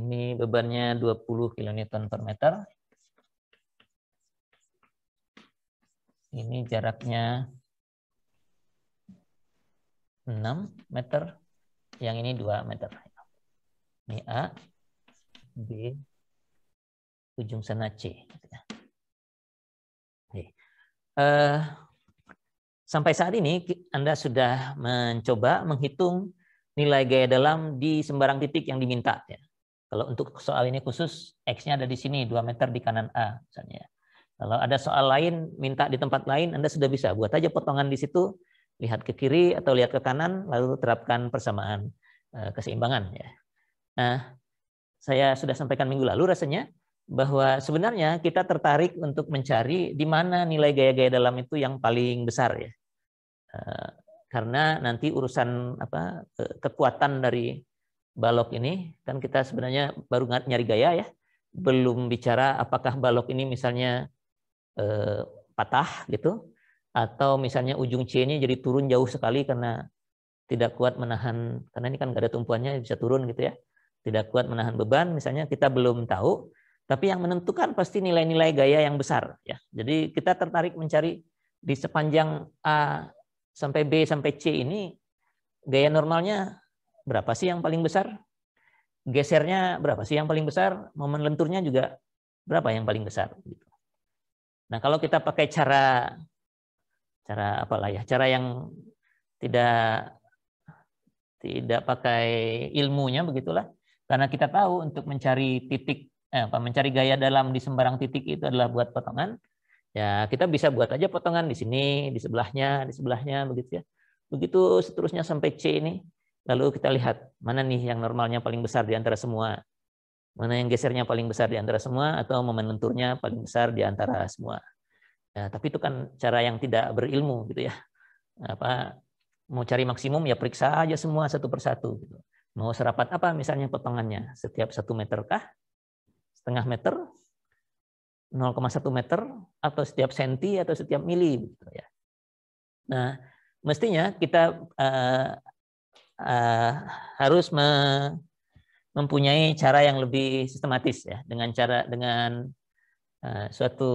Ini bebannya 20 kN per meter. Ini jaraknya 6 meter. Yang ini 2 meter. Ini A, B, ujung sana C. Sampai saat ini Anda sudah mencoba menghitung nilai gaya dalam di sembarang titik yang diminta. Kalau untuk soal ini khusus, X-nya ada di sini, 2 meter di kanan A misalnya. Kalau ada soal lain, minta di tempat lain, Anda sudah bisa buat aja potongan di situ, lihat ke kiri atau lihat ke kanan, lalu terapkan persamaan keseimbangan. Nah, saya sudah sampaikan minggu lalu rasanya, bahwa sebenarnya kita tertarik untuk mencari di mana nilai gaya-gaya dalam itu yang paling besar ya. Karena nanti urusan kekuatan dari balok ini kan kita sebenarnya baru nyari gaya ya, belum bicara apakah balok ini misalnya patah gitu, atau misalnya ujung C-nya jadi turun jauh sekali karena tidak kuat menahan, karena ini kan nggak ada tumpuannya bisa turun gitu ya, tidak kuat menahan beban misalnya, kita belum tahu. Tapi yang menentukan pasti nilai-nilai gaya yang besar ya. Jadi kita tertarik mencari di sepanjang A sampai B sampai C ini gaya normalnya berapa sih yang paling besar? Gesernya berapa sih yang paling besar? Momen lenturnya juga berapa yang paling besar? Nah, kalau kita pakai cara yang tidak pakai ilmunya begitulah. Karena kita tahu untuk mencari mencari gaya dalam di sembarang titik itu adalah buat potongan. Ya, kita bisa buat aja potongan di sini, di sebelahnya begitu ya. Begitu seterusnya sampai C ini. Lalu kita lihat mana nih yang normalnya paling besar di antara semua. Mana yang gesernya paling besar di antara semua, atau momen lenturnya paling besar di antara semua. Ya, tapi itu kan cara yang tidak berilmu gitu ya. Mau cari maksimum ya periksa aja semua satu persatu. Gitu. Mau serapat apa misalnya potongannya? Setiap 1 meter kah? Setengah meter? 0,1 meter? Atau setiap senti atau setiap mili? Gitu ya. Nah, mestinya kita harus mempunyai cara yang lebih sistematis ya, dengan suatu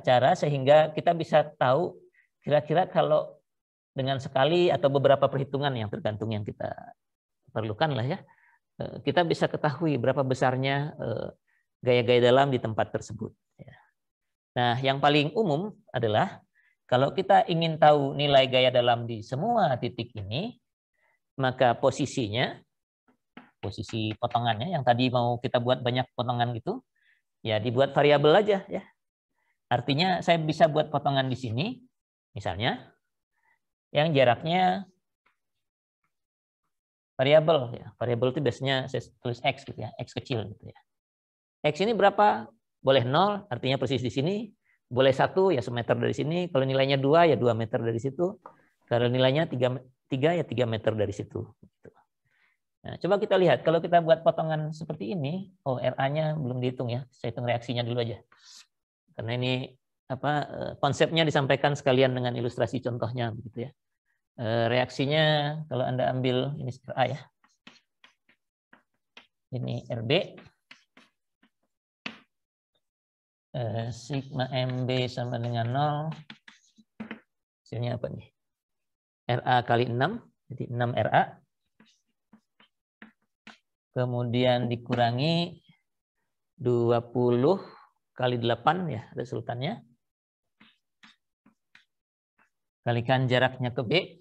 cara sehingga kita bisa tahu kira-kira kalau dengan sekali atau beberapa perhitungan yang tergantung yang kita perlukan lah ya, kita bisa ketahui berapa besarnya gaya-gaya dalam di tempat tersebut. Nah, yang paling umum adalah kalau kita ingin tahu nilai gaya dalam di semua titik ini, maka posisi potongannya yang tadi mau kita buat banyak potongan gitu, ya dibuat variabel aja ya. Artinya saya bisa buat potongan di sini, misalnya, yang jaraknya variabel ya. Variabel itu biasanya saya tulis X gitu ya, X kecil gitu ya. X ini berapa? Boleh 0, artinya persis di sini. Boleh 1 ya semeter dari sini. Kalau nilainya 2 ya 2 meter dari situ. Kalau nilainya 3 ya 3 meter dari situ. Nah, coba kita lihat kalau kita buat potongan seperti ini, RA-nya belum dihitung ya. Saya hitung reaksinya dulu aja. Karena ini konsepnya disampaikan sekalian dengan ilustrasi contohnya begitu ya. Reaksinya kalau Anda ambil ini A ya. Ini RB. Sigma MB sama dengan 0. Hasilnya apa nih? RA kali 6, jadi 6 RA. Kemudian dikurangi 20 kali 8 ya resultannya. Kalikan jaraknya ke B.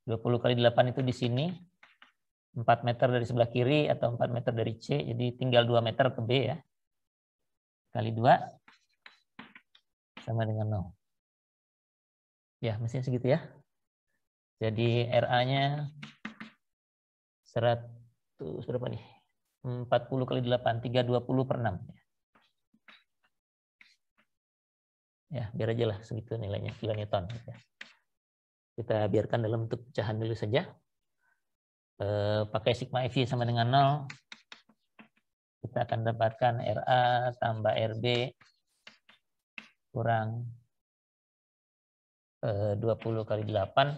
20 kali 8 itu di sini. 4 meter dari sebelah kiri atau 4 meter dari C. Jadi tinggal 2 meter ke B ya. Kali 2 sama dengan 0. Ya, mestinya segitu ya. Jadi RA-nya 100 berapa nih? 40 kali 8, 320 per 6. Ya, biar aja lah segitu nilainya, kilonewton. Kita biarkan dalam bentuk pecahan dulu saja. Pakai sigma FY sama dengan 0. Kita akan dapatkan RA tambah RB kurang 20 kali 8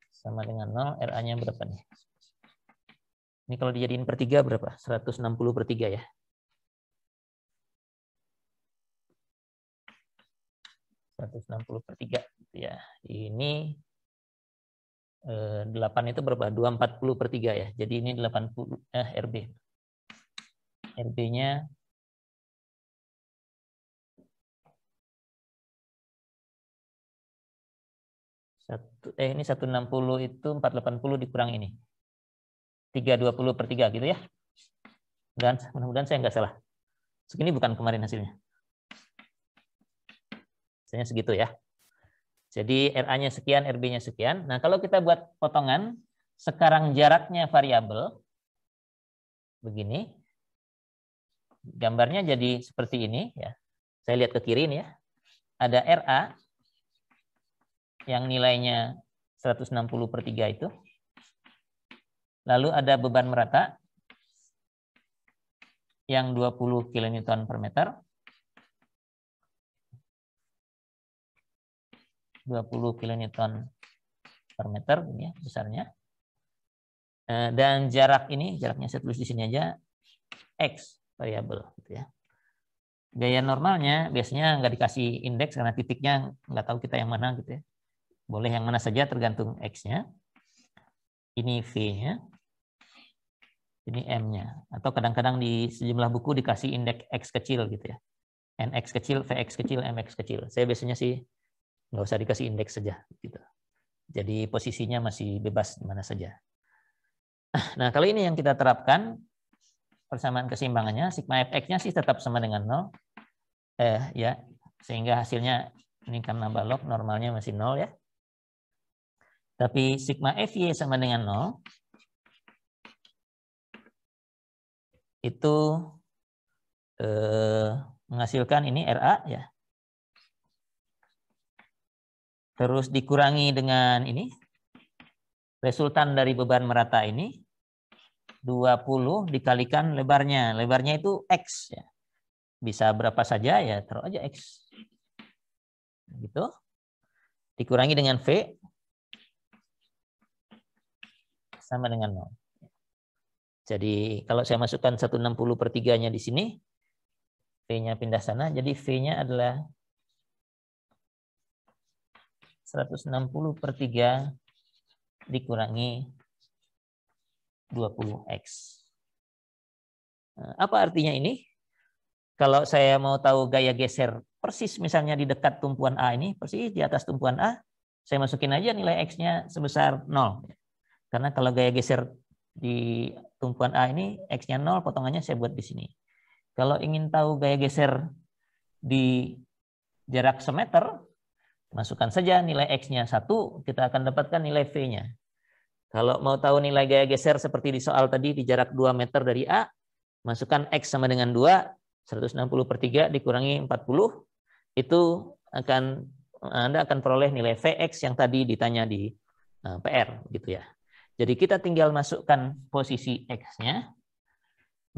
sama dengan 0. RA-nya berapa nih? Ini kalau dijadiin per 3 berapa? 160 per 3 ya. 160 per 3 gitu ya. Ini 8 itu berapa? 240 per 3 ya. Jadi ini 80 RB. RB-nya ini 160 itu 480 dikurang ini. 320 per 3 gitu ya. Dan mudah-mudahan saya nggak salah. Segini bukan kemarin hasilnya. Hasilnya segitu ya. Jadi RA-nya sekian, RB-nya sekian. Nah, kalau kita buat potongan, sekarang jaraknya variabel. Begini. Gambarnya jadi seperti ini ya. Saya lihat ke kiri ini ya. Ada RA yang nilainya 160 per 3 itu. Lalu ada beban merata yang 20 kN per meter. 20 kN per meter ini ya, besarnya. Dan jarak ini, jaraknya saya tulis di sini aja, X variabel gitu ya. Gaya normalnya biasanya nggak dikasih indeks karena titiknya nggak tahu kita yang mana gitu ya. Boleh yang mana saja tergantung X-nya. Ini V-nya. Ini M-nya. Atau kadang-kadang di sejumlah buku dikasih indeks X kecil gitu ya. NX kecil, VX kecil, MX kecil. Saya biasanya sih nggak usah dikasih indeks saja gitu. Jadi posisinya masih bebas di mana saja. Nah, kalau ini yang kita terapkan persamaan keseimbangannya, sigma fx-nya sih tetap sama dengan 0. Ya, sehingga hasilnya ini karena balok normalnya masih 0 ya. Tapi sigma fy sama dengan 0. Itu menghasilkan ini RA ya. Terus dikurangi dengan ini resultan dari beban merata ini 20 dikalikan lebarnya. Lebarnya itu X ya. Bisa berapa saja ya, taruh aja X. Gitu. Dikurangi dengan V sama dengan 0. Jadi kalau saya masukkan 160 per 3-nya di sini, V-nya pindah sana, jadi V-nya adalah 160 per 3 dikurangi 20X. Apa artinya ini? Kalau saya mau tahu gaya geser persis misalnya di dekat tumpuan A ini, persis di atas tumpuan A, saya masukin aja nilai X-nya sebesar 0. Karena kalau gaya geser di tumpuan A ini, X-nya 0, potongannya saya buat di sini. Kalau ingin tahu gaya geser di jarak semeter, masukkan saja nilai X-nya 1, kita akan dapatkan nilai V-nya. Kalau mau tahu nilai gaya geser seperti di soal tadi di jarak 2 meter dari A, masukkan X sama dengan 2, 160 per 3 dikurangi 40, itu Anda akan peroleh nilai Vx yang tadi ditanya di PR gitu ya. Jadi kita tinggal masukkan posisi X-nya,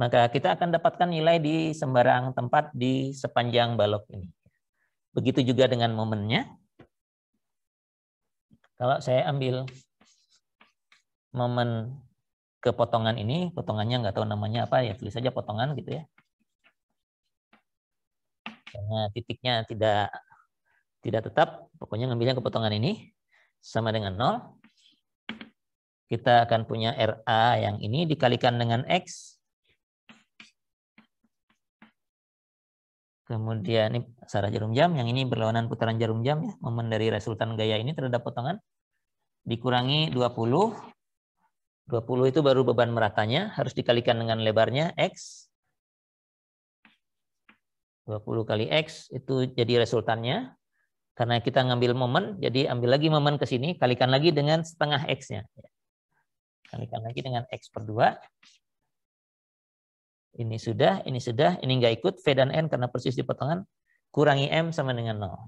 maka kita akan dapatkan nilai di sembarang tempat di sepanjang balok ini. Begitu juga dengan momennya. Kalau saya ambil momen ke potongan ini, potongannya nggak tahu namanya apa, ya tulis saja potongan gitu ya. Karena titiknya tidak tetap, pokoknya ngambilnya ke potongan ini, sama dengan 0. Kita akan punya RA yang ini dikalikan dengan X. Kemudian ini searah jarum jam, yang ini berlawanan putaran jarum jam ya, momen dari resultan gaya ini terhadap potongan. Dikurangi 20. 20 itu baru beban meratanya, harus dikalikan dengan lebarnya X. 20 kali X itu jadi resultannya. Karena kita ngambil momen, jadi ambil lagi momen ke sini, kalikan lagi dengan setengah X-nya. Kalikan lagi dengan X per 2. Ini sudah, ini nggak ikut, V dan N karena persis di potongan, kurangi M sama dengan 0.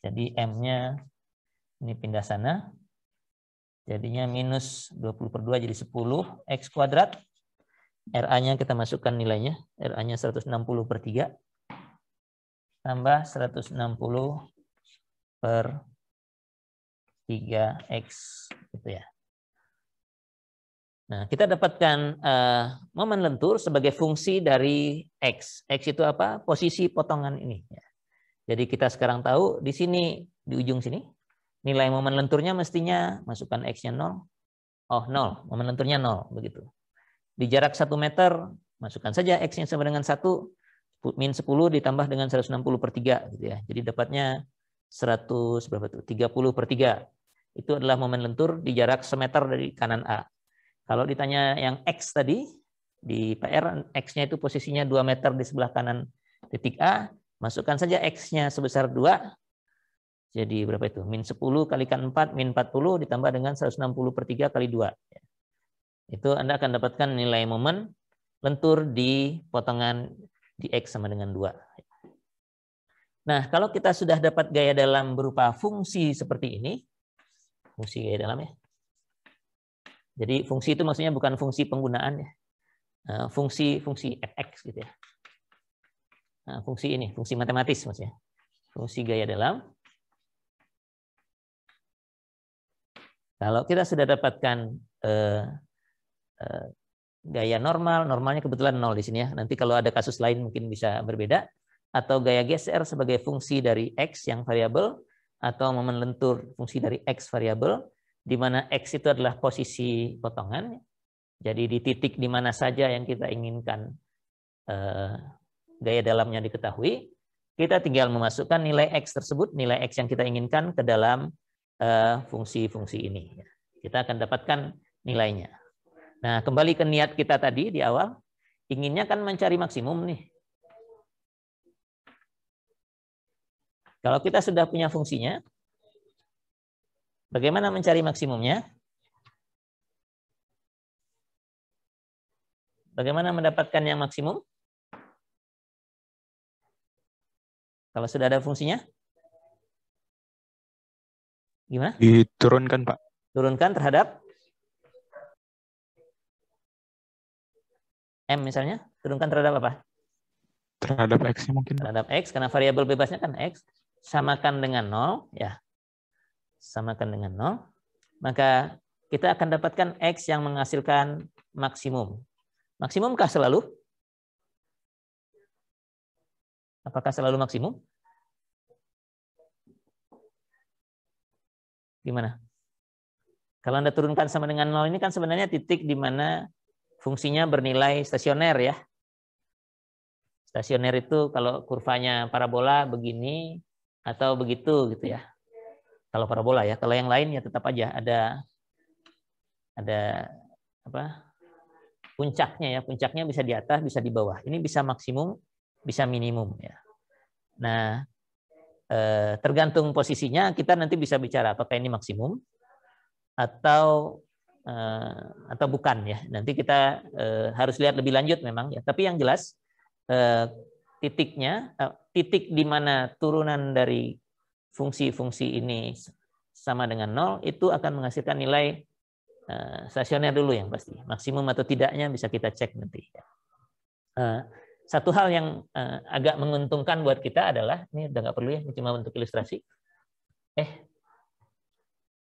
Jadi M-nya ini pindah sana. Jadinya minus 20 per 2 jadi 10 X kuadrat. RA-nya kita masukkan nilainya. RA-nya 160 per 3. Tambah 160 per 3X. Gitu ya. Nah, kita dapatkan momen lentur sebagai fungsi dari X. X itu apa? Posisi potongan ini. Jadi kita sekarang tahu di sini, di ujung sini, nilai momen lenturnya mestinya masukkan X-nya 0. Oh, 0. Momen lenturnya 0. Begitu. Di jarak 1 meter, masukkan saja X-nya sama dengan 1. Min 10 ditambah dengan 160/3. Gitu ya. Jadi dapatnya 100 berapa tuh? 30/3. Itu adalah momen lentur di jarak semeter dari kanan A. Kalau ditanya yang X tadi, di PR, X-nya itu posisinya 2 meter di sebelah kanan titik A, masukkan saja X-nya sebesar 2, jadi berapa itu? Min 10 kalikan 4, min 40, ditambah dengan 160/3 kali 2. Itu Anda akan dapatkan nilai momen lentur di potongan di X sama dengan 2. Nah, kalau kita sudah dapat gaya dalam berupa fungsi seperti ini, fungsi gaya dalam ya. Jadi fungsi itu maksudnya bukan fungsi penggunaan ya. Fungsi fx gitu ya. Nah, fungsi ini, fungsi matematis maksudnya. Fungsi gaya dalam. Kalau kita sudah dapatkan gaya normal, normalnya kebetulan 0 di sini ya. Nanti kalau ada kasus lain mungkin bisa berbeda. Atau gaya geser sebagai fungsi dari x yang variabel, atau momen lentur fungsi dari x variabel, di mana X itu adalah posisi potongan. Jadi di titik di mana saja yang kita inginkan gaya dalamnya diketahui, kita tinggal memasukkan nilai X tersebut, nilai X yang kita inginkan ke dalam fungsi-fungsi ini. Kita akan dapatkan nilainya. Nah, kembali ke niat kita tadi di awal, inginnya kan mencari maksimum nih. Kalau kita sudah punya fungsinya, bagaimana mencari maksimumnya? Bagaimana mendapatkan yang maksimum? Kalau sudah ada fungsinya? Gimana? Diturunkan, Pak. Turunkan terhadap M misalnya? Turunkan terhadap apa? Terhadap X mungkin, Pak. Terhadap X, karena variabel bebasnya kan X. Samakan dengan 0, ya. Samakan dengan 0. Maka kita akan dapatkan X yang menghasilkan maksimum. Maksimumkah selalu? Apakah selalu maksimum? Gimana? Kalau Anda turunkan sama dengan 0 ini kan sebenarnya titik di mana fungsinya bernilai stasioner ya. Stasioner itu kalau kurvanya parabola begini atau begitu gitu ya. Kalau parabola ya, kalau yang lain ya tetap aja ada apa? Puncaknya ya, puncaknya bisa di atas, bisa di bawah. Ini bisa maksimum, bisa minimum ya. Nah, tergantung posisinya kita nanti bisa bicara apakah ini maksimum atau bukan ya. Nanti kita harus lihat lebih lanjut memang ya. Tapi yang jelas titik di mana turunan dari fungsi-fungsi ini sama dengan 0 itu akan menghasilkan nilai stasioner dulu yang pasti. Maksimum atau tidaknya bisa kita cek nanti. Satu hal yang agak menguntungkan buat kita adalah, ini udah nggak perlu ya, ini cuma untuk ilustrasi.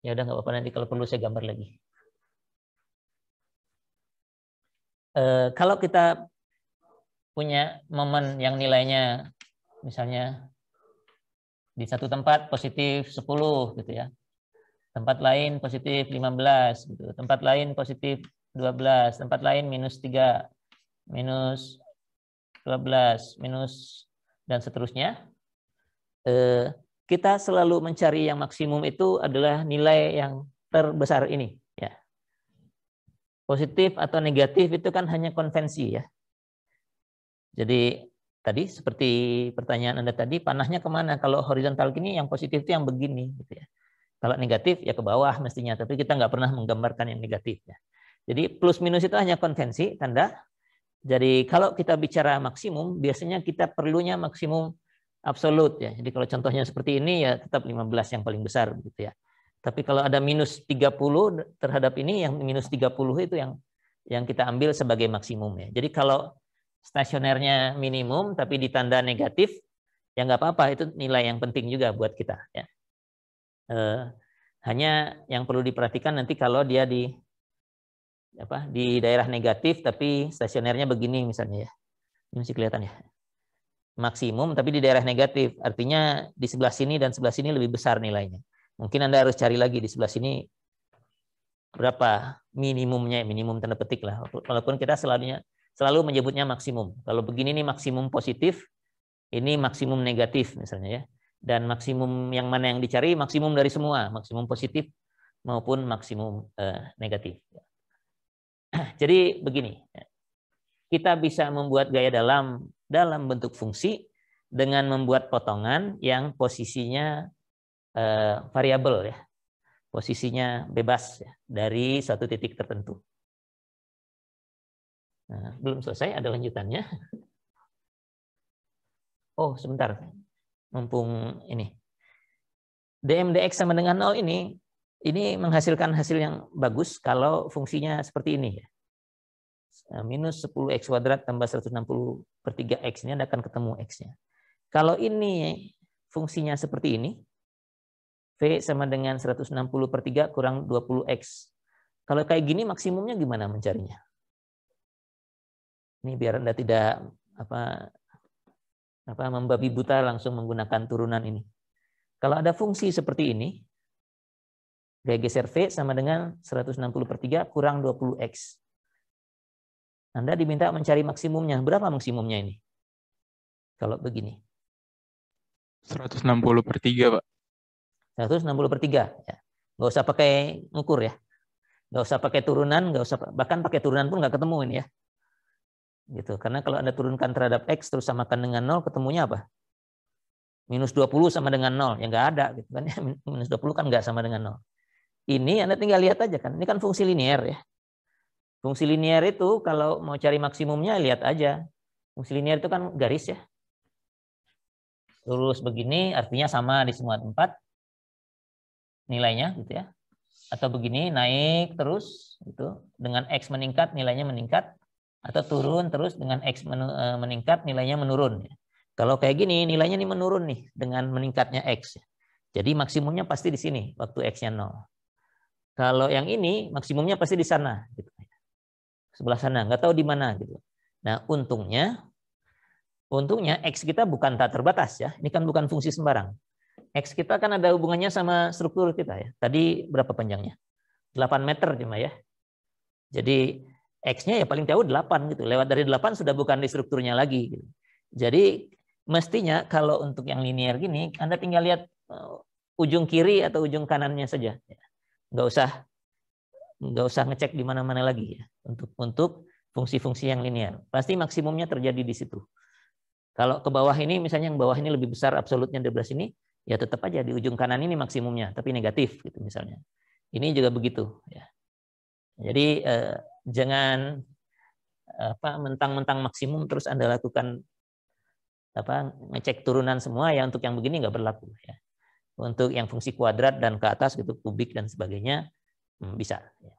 Ya udah nggak apa-apa, nanti kalau perlu saya gambar lagi. Kalau kita punya momen yang nilainya misalnya di satu tempat positif 10 gitu ya. Tempat lain positif 15 gitu. Tempat lain positif 12, tempat lain minus 3, minus 12, minus dan seterusnya. Kita selalu mencari yang maksimum itu adalah nilai yang terbesar ini ya. Positif atau negatif itu kan hanya konvensi ya. Jadi tadi seperti pertanyaan Anda tadi, panahnya kemana? Kalau horizontal gini yang positif itu yang begini gitu ya. Kalau negatif ya ke bawah mestinya, tapi kita nggak pernah menggambarkan yang negatif ya. Jadi plus minus itu hanya konvensi, tanda. Jadi kalau kita bicara maksimum, biasanya kita perlunya maksimum absolut ya. Jadi kalau contohnya seperti ini ya tetap 15 yang paling besar gitu ya. Tapi kalau ada minus 30 terhadap ini, yang minus 30 itu yang kita ambil sebagai maksimum ya. Jadi kalau stasionernya minimum tapi ditanda negatif, ya nggak apa-apa, itu nilai yang penting juga buat kita ya. Hanya yang perlu diperhatikan nanti kalau dia di daerah negatif tapi stasionernya begini misalnya ya. Ini masih kelihatan ya. Maksimum tapi di daerah negatif. Artinya di sebelah sini dan sebelah sini lebih besar nilainya. Mungkin Anda harus cari lagi di sebelah sini berapa minimumnya, minimum tanda petik lah. Walaupun kita selalu menyebutnya maksimum. Kalau begini nih maksimum positif, ini maksimum negatif misalnya ya. Dan maksimum yang mana yang dicari? Maksimum dari semua, maksimum positif maupun maksimum negatif. Jadi begini, kita bisa membuat gaya dalam bentuk fungsi dengan membuat potongan yang posisinya variabel ya, posisinya bebas ya, dari suatu titik tertentu. Nah, belum selesai, ada lanjutannya. Oh, sebentar. Mumpung ini. dm/dx sama dengan 0 ini menghasilkan hasil yang bagus kalau fungsinya seperti ini ya. Minus 10x kuadrat tambah 160/3x, ini Anda akan ketemu x-nya. Kalau ini fungsinya seperti ini, V sama dengan 160/3 kurang 20x. Kalau kayak gini maksimumnya gimana mencarinya? Ini biar Anda tidak membabi buta langsung menggunakan turunan ini. Kalau ada fungsi seperti ini, gaya geser V sama dengan 160/3 kurang 20x. Anda diminta mencari maksimumnya. Berapa maksimumnya ini? Kalau begini. 160/3, Pak. 160/3. Ya. Nggak usah pakai ngukur ya. Nggak usah pakai turunan, bahkan pakai turunan pun nggak ketemu ini ya. Gitu. Karena kalau Anda turunkan terhadap X terus samakan dengan 0, ketemunya apa? Minus 20 sama dengan 0. Ya nggak ada. Gitu kan. Minus 20 kan nggak sama dengan 0. Ini Anda tinggal lihat aja kan. Ini kan fungsi linear ya. Fungsi linear itu kalau mau cari maksimumnya lihat aja. Fungsi linear itu kan garis ya. Lurus begini artinya sama di semua tempat nilainya gitu ya. Atau begini naik terus gitu, dengan X meningkat nilainya meningkat, atau turun terus dengan X meningkat nilainya menurun. Kalau kayak gini nilainya nih menurun nih dengan meningkatnya X. Jadi maksimumnya pasti di sini waktu X-nya 0. Kalau yang ini maksimumnya pasti di sana gitu. Sebelah sana, nggak tahu di mana gitu. Nah, untungnya X kita bukan tak terbatas ya. Ini kan bukan fungsi sembarang. X kita kan ada hubungannya sama struktur kita ya. Tadi berapa panjangnya? 8 meter cuma ya. Jadi X-nya ya paling jauh 8 gitu. Lewat dari 8 sudah bukan di strukturnya lagi gitu. Jadi mestinya kalau untuk yang linear gini, Anda tinggal lihat ujung kiri atau ujung kanannya saja. Nggak usah ngecek di mana-mana lagi ya. Untuk fungsi-fungsi yang linear. Pasti maksimumnya terjadi di situ. Kalau ke bawah ini, misalnya yang bawah ini lebih besar absolutnya dari belah sini, ya tetap aja di ujung kanan ini maksimumnya, tapi negatif gitu misalnya. Ini juga begitu. Ya. Jadi jangan mentang-mentang maksimum terus Anda lakukan ngecek turunan semua ya, untuk yang begini nggak berlaku. Ya. Untuk yang fungsi kuadrat dan ke atas gitu, kubik dan sebagainya bisa. Ya.